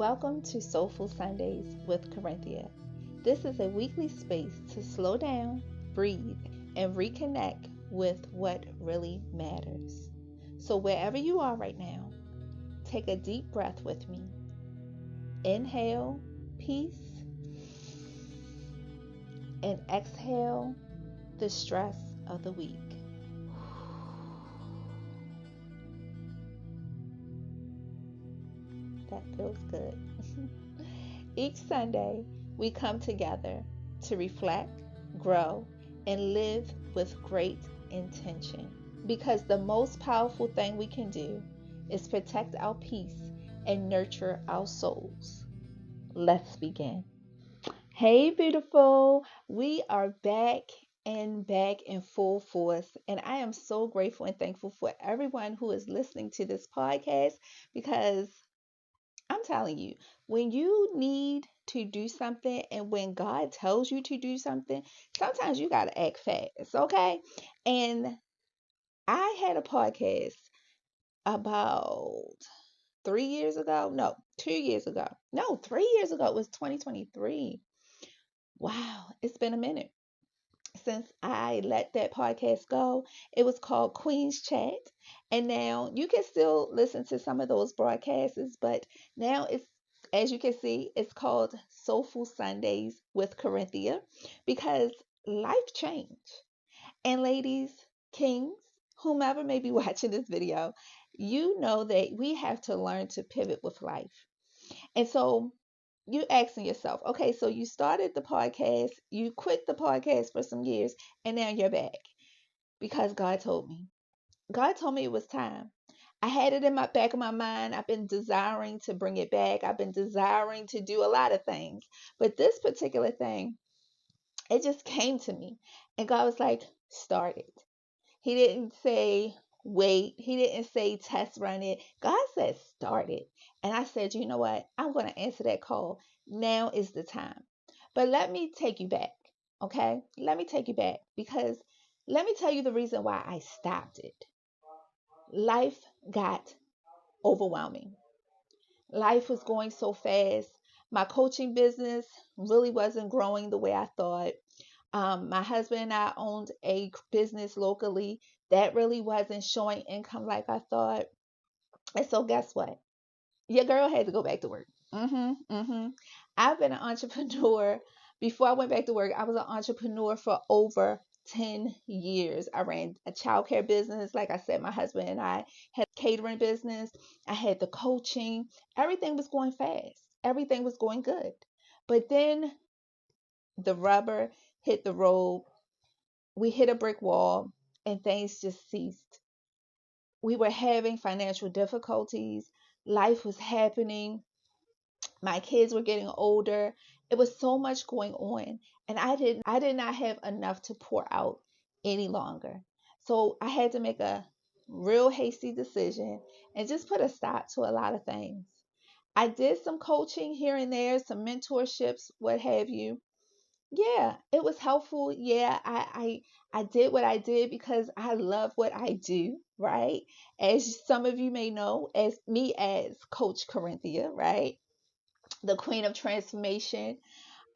Welcome to Soulful Sundays with Corinthia. This is a weekly space to slow down, breathe, and reconnect with what really matters. So, wherever you are right now, take a deep breath with me. Inhale, peace, and exhale the stress of the week. That feels good. Each Sunday, we come together to reflect, grow, and live with great intention. Because the most powerful thing we can do is protect our peace and nurture our souls. Let's begin. Hey, beautiful. We are back in full force. And I am so grateful and thankful for everyone who is listening to this podcast because I'm telling you, when you need to do something and when God tells you to do something, sometimes you got to act fast, okay? And I had a podcast about 3 years ago. No, 2 years ago. No, 3 years ago. It was 2023. Wow, it's been a minute since I let that podcast go. It was called Queen's Chat. And now you can still listen to some of those broadcasts, but now it's, as you can see, it's called Soulful Sundays with Corinthia because life changed. And ladies, kings, whomever may be watching this video, you know that we have to learn to pivot with life. And so you asking yourself, okay, so you started the podcast, you quit the podcast for some years, and now you're back because God told me. God told me it was time. I had it in my back of my mind. I've been desiring to bring it back. I've been desiring to do a lot of things. But this particular thing, it just came to me. And God was like, start it. He didn't say wait. He didn't say test run it. God said start it. And I said, you know what? I'm going to answer that call. Now is the time. But let me take you back. Okay? Let me take you back because let me tell you the reason why I stopped it. Life got overwhelming. Life was going so fast. My coaching business really wasn't growing the way I thought. My husband and I owned a business locally that really wasn't showing income like I thought. And so guess what? Your girl had to go back to work. I've been an entrepreneur. Before I went back to work, I was an entrepreneur for over 10 years. I ran a childcare business. Like I said, my husband and I had a catering business. I had the coaching. Everything was going fast. Everything was going good. But then the rubber hit the road. We hit a brick wall and things just ceased. We were having financial difficulties. Life was happening. My kids were getting older. It was so much going on. And I did not have enough to pour out any longer. So I had to make a real hasty decision and just put a stop to a lot of things. I did some coaching here and there, some mentorships, what have you. Yeah, it was helpful. Yeah, I did what I did because I love what I do, right? As some of you may know, as me as Coach Corinthia, right? The Queen of Transformation.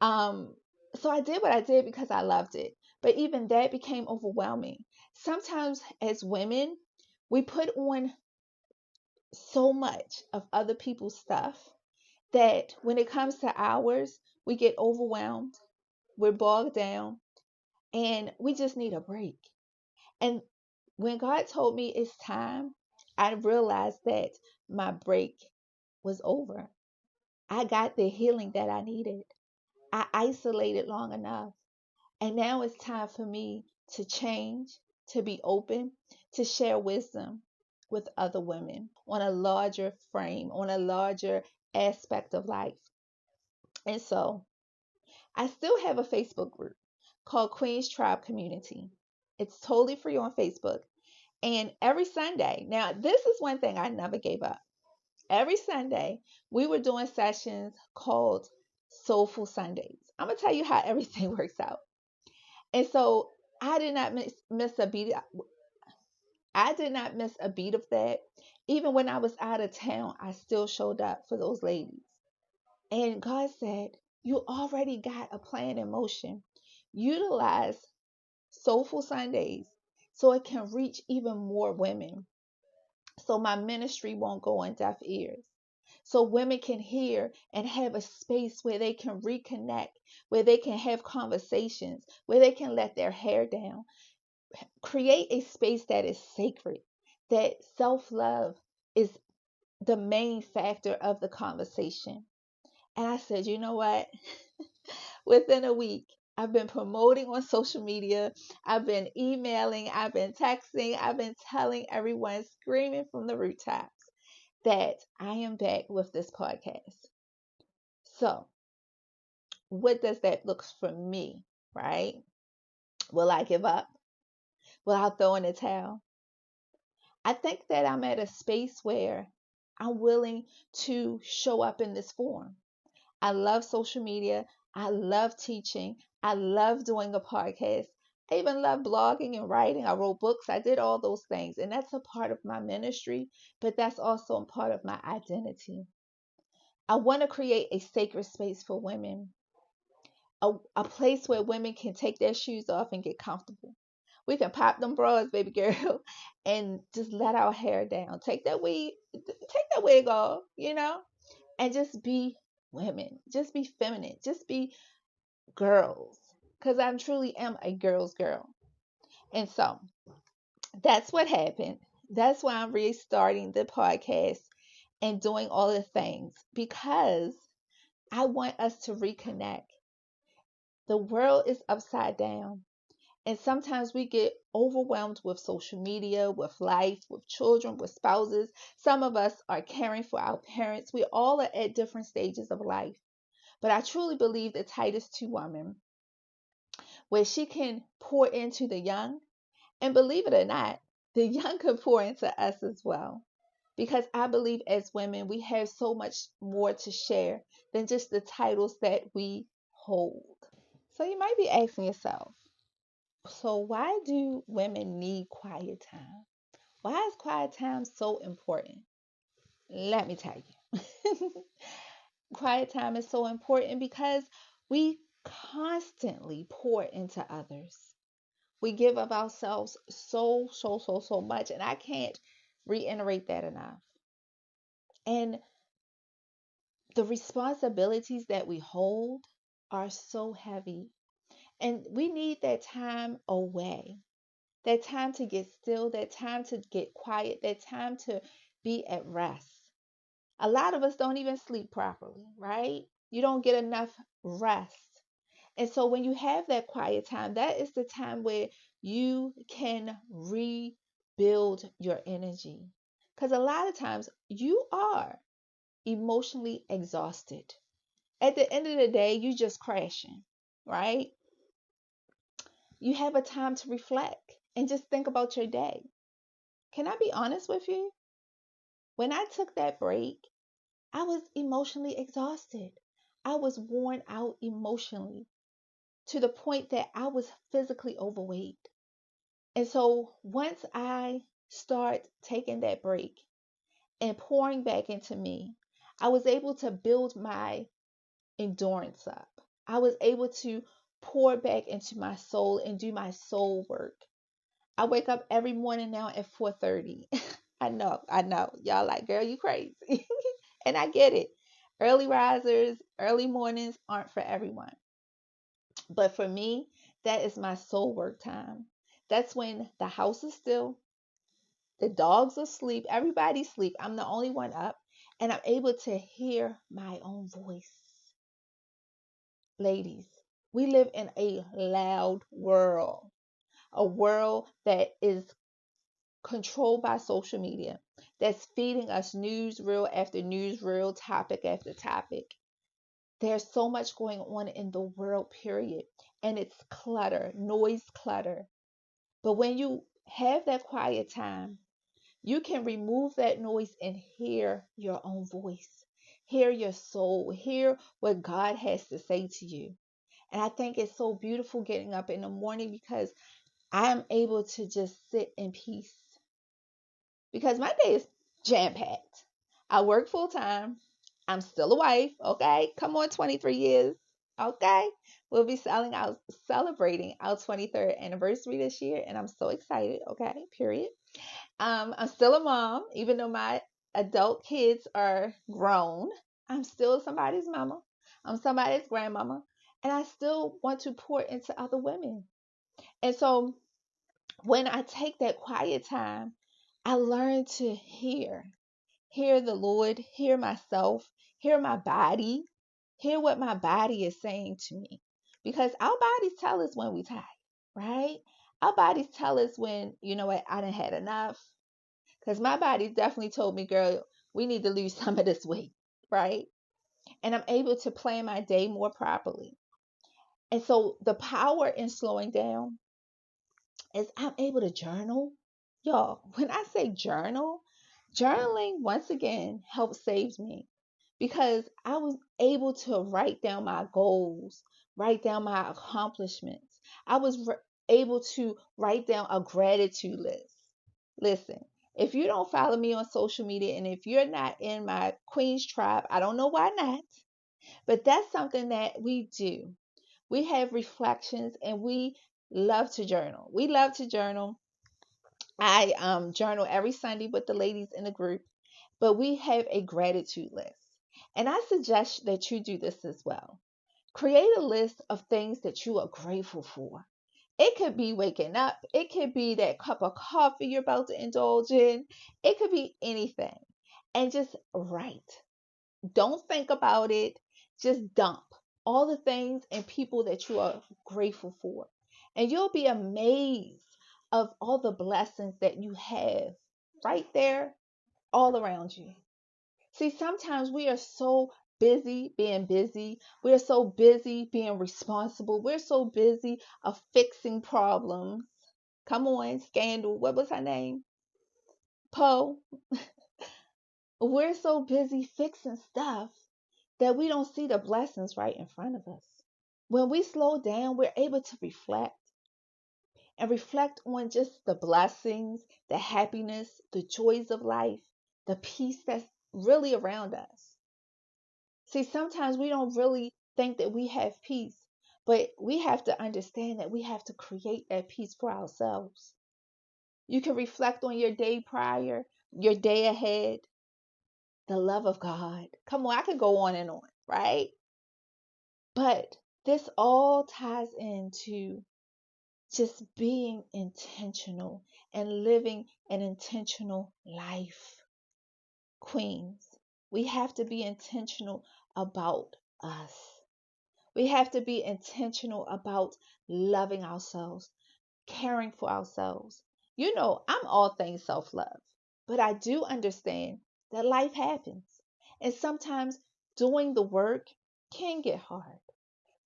Um, so I did what I did because I loved it. But even that became overwhelming. Sometimes as women, we put on so much of other people's stuff that when it comes to ours, we get overwhelmed, we're bogged down, and we just need a break. And when God told me it's time, I realized that my break was over. I got the healing that I needed. I isolated long enough. And now it's time for me to change, to be open, to share wisdom with other women on a larger frame, on a larger aspect of life. And so I still have a Facebook group called Queen's Tribe Community. It's totally free on Facebook. And every Sunday, now this is one thing I never gave up. Every Sunday, we were doing sessions called Soulful Sundays. I'm going to tell you how everything works out. And so I did not miss a beat. I did not miss a beat of that. Even when I was out of town, I still showed up for those ladies. And God said, you already got a plan in motion. Utilize Soulful Sundays so it can reach even more women. So my ministry won't go on deaf ears. So women can hear and have a space where they can reconnect, where they can have conversations, where they can let their hair down. Create a space that is sacred, that self love is the main factor of the conversation. And I said, you know what? Within a week, I've been promoting on social media. I've been emailing. I've been texting. I've been telling everyone, screaming from the rooftops, that I am back with this podcast. So, what does that look for me, right? Will I give up? Will I throw in the towel? I think that I'm at a space where I'm willing to show up in this form. I love social media. I love teaching. I love doing a podcast. I even love blogging and writing. I wrote books. I did all those things. And that's a part of my ministry, but that's also a part of my identity. I want to create a sacred space for women, a place where women can take their shoes off and get comfortable. We can pop them bras, baby girl, and just let our hair down. Take that wig off, and just be women. Just be feminine. Just be girls. Because I truly am a girl's girl. And so that's what happened. That's why I'm restarting the podcast and doing all the things, because I want us to reconnect. The world is upside down. And sometimes we get overwhelmed with social media, with life, with children, with spouses. Some of us are caring for our parents. We all are at different stages of life. But I truly believe that Titus 2 woman, where she can pour into the young, and believe it or not, the young can pour into us as well. Because I believe as women, we have so much more to share than just the titles that we hold. So you might be asking yourself, so why do women need quiet time? Why is quiet time so important? Let me tell you. Quiet time is so important because we constantly pour into others. We give of ourselves so much, and I can't reiterate that enough. And the responsibilities that we hold are so heavy, and we need that time away, that time to get still, that time to get quiet, that time to be at rest. A lot of us don't even sleep properly, right? You don't get enough rest. And so when you have that quiet time, that is the time where you can rebuild your energy. Because a lot of times you are emotionally exhausted. At the end of the day, you just crashing, right? You have a time to reflect and just think about your day. Can I be honest with you? When I took that break, I was emotionally exhausted. I was worn out emotionally to the point that I was physically overweight. And so once I start taking that break and pouring back into me, I was able to build my endurance up. I was able to pour back into my soul and do my soul work. I wake up every morning now at 4:30. I know. Y'all like, girl, you crazy. And I get it. Early risers, early mornings aren't for everyone. But for me, that is my soul work time. That's when the house is still, the dogs are asleep, everybody's asleep. I'm the only one up, and I'm able to hear my own voice. Ladies, we live in a loud world, a world that is controlled by social media, that's feeding us newsreel after newsreel, topic after topic. There's so much going on in the world, period. And it's clutter, noise clutter. But when you have that quiet time, you can remove that noise and hear your own voice, hear your soul, hear what God has to say to you. And I think it's so beautiful getting up in the morning because I'm able to just sit in peace because my day is jam packed. I work full time. I'm still a wife, okay? Come on, 23 years, okay? We'll be celebrating our 23rd anniversary this year, and I'm so excited, okay? Period. I'm still a mom, even though my adult kids are grown. I'm still somebody's mama. I'm somebody's grandmama, and I still want to pour into other women. And so when I take that quiet time, I learn to hear the Lord, hear myself, hear my body, hear what my body is saying to me. Because our bodies tell us when we're tired, right? Our bodies tell us when, you know what, I done had enough. Because my body definitely told me, girl, we need to lose some of this weight, right? And I'm able to plan my day more properly. And so the power in slowing down is I'm able to journal. Y'all, when I say journal, journaling once again helped save me because I was able to write down my goals, write down my accomplishments. I was able to write down a gratitude list. Listen, if you don't follow me on social media and if you're not in my Queen's tribe, I don't know why not, but that's something that we do. We have reflections and we love to journal. We love to journal. I journal every Sunday with the ladies in the group, but we have a gratitude list. And I suggest that you do this as well. Create a list of things that you are grateful for. It could be waking up, it could be that cup of coffee you're about to indulge in, it could be anything. And just write. Don't think about it, just dump all the things and people that you are grateful for. And you'll be amazed of all the blessings that you have right there all around you. See, sometimes we are so busy being busy. We're so busy being responsible. We're so busy of fixing problems. Come on, Scandal. What was her name? Poe. We're so busy fixing stuff that we don't see the blessings right in front of us. When we slow down, we're able to reflect on just the blessings, the happiness, the joys of life, the peace that's really around us. See, sometimes we don't really think that we have peace, but we have to understand that we have to create that peace for ourselves. You can reflect on your day prior, your day ahead, the love of God. Come on, I could go on, right? But this all ties into just being intentional and living an intentional life. Queens, we have to be intentional about us. We have to be intentional about loving ourselves, caring for ourselves. You know, I'm all things self love, but I do understand that life happens. And sometimes doing the work can get hard.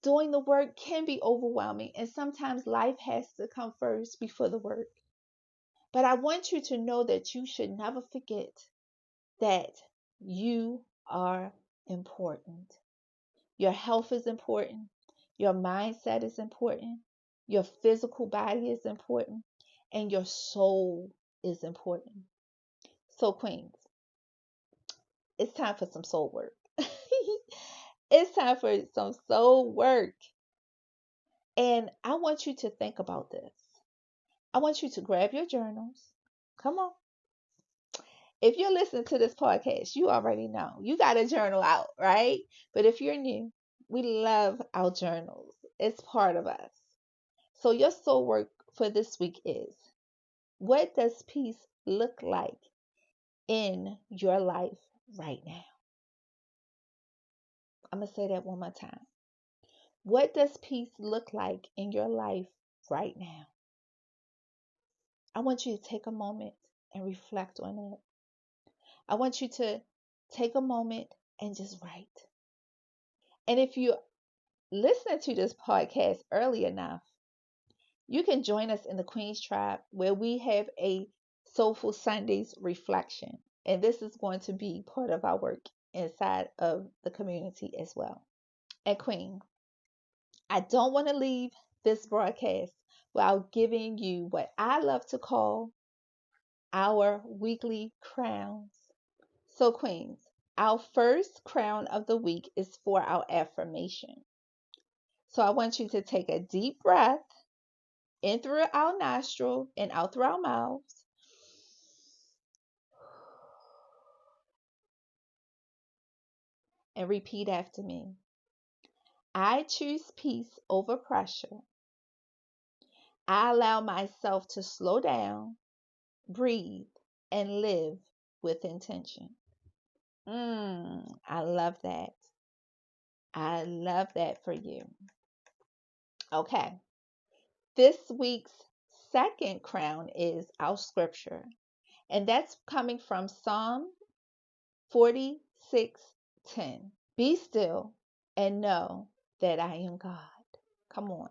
Doing the work can be overwhelming, and sometimes life has to come first before the work. But I want you to know that you should never forget that you are important. Your health is important. Your mindset is important. Your physical body is important. And your soul is important. So, Queens, it's time for some soul work. It's time for some soul work. And I want you to think about this. I want you to grab your journals. Come on. If you're listening to this podcast, you already know you got a journal out, right? But if you're new, we love our journals, it's part of us. So, your soul work for this week is, what does peace look like in your life right now? I'm going to say that one more time. What does peace look like in your life right now? I want you to take a moment and reflect on it. I want you to take a moment and just write. And if you listen to this podcast early enough, you can join us in the Queen's Tribe where we have a Soulful Sundays reflection. And this is going to be part of our work inside of the community as well. And Queen, I don't want to leave this broadcast without giving you what I love to call our weekly crowns. So, Queens, Our first crown of the week is for our affirmation. So I want you to take a deep breath in through our nostril and out through our mouths. And repeat after me. I choose peace over pressure. I allow myself to slow down, breathe, and live with intention. I love that. I love that for you. Okay. This week's second crown is our scripture, and that's coming from Psalm 46:10. Be still and know that I am God. Come on.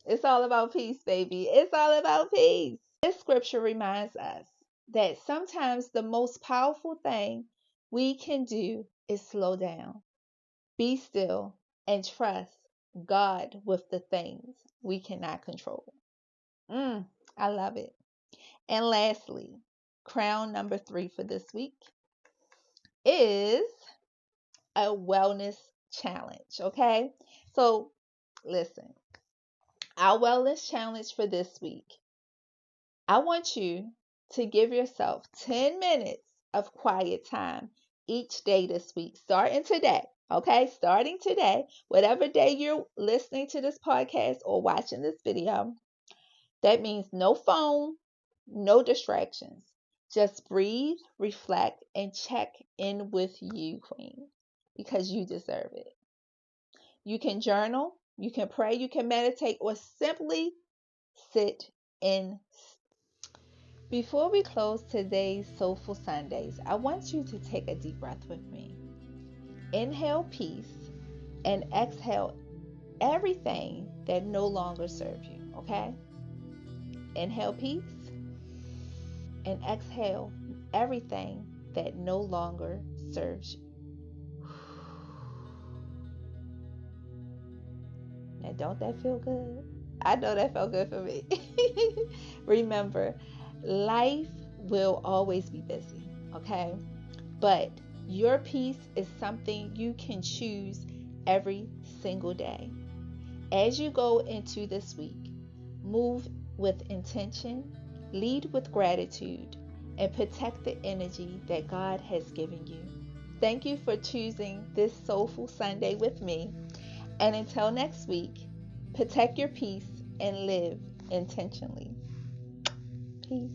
It's all about peace, baby. It's all about peace. This scripture reminds us that sometimes the most powerful thing we can do is slow down, be still, and trust God with the things we cannot control. I love it. And lastly, crown number 3 for this week is a wellness challenge. Okay. So listen, our wellness challenge for this week, I want you to give yourself 10 minutes of quiet time each day this week, starting today. Okay, starting today, whatever day you're listening to this podcast or watching this video, that means no phone, no distractions. Just breathe, reflect, and check in with you, Queen, because you deserve it. You can journal, you can pray, you can meditate, or simply sit in. Before we close today's Soulful Sundays, I want you to take a deep breath with me. Inhale peace and exhale everything that no longer serves you, okay? Inhale peace and exhale everything that no longer serves you. Now, don't that feel good? I know that felt good for me. Remember, life will always be busy, okay? But your peace is something you can choose every single day. As you go into this week, move with intention, lead with gratitude, and protect the energy that God has given you. Thank you for choosing this Soulful Sunday with me. And until next week, protect your peace and live intentionally. Peace.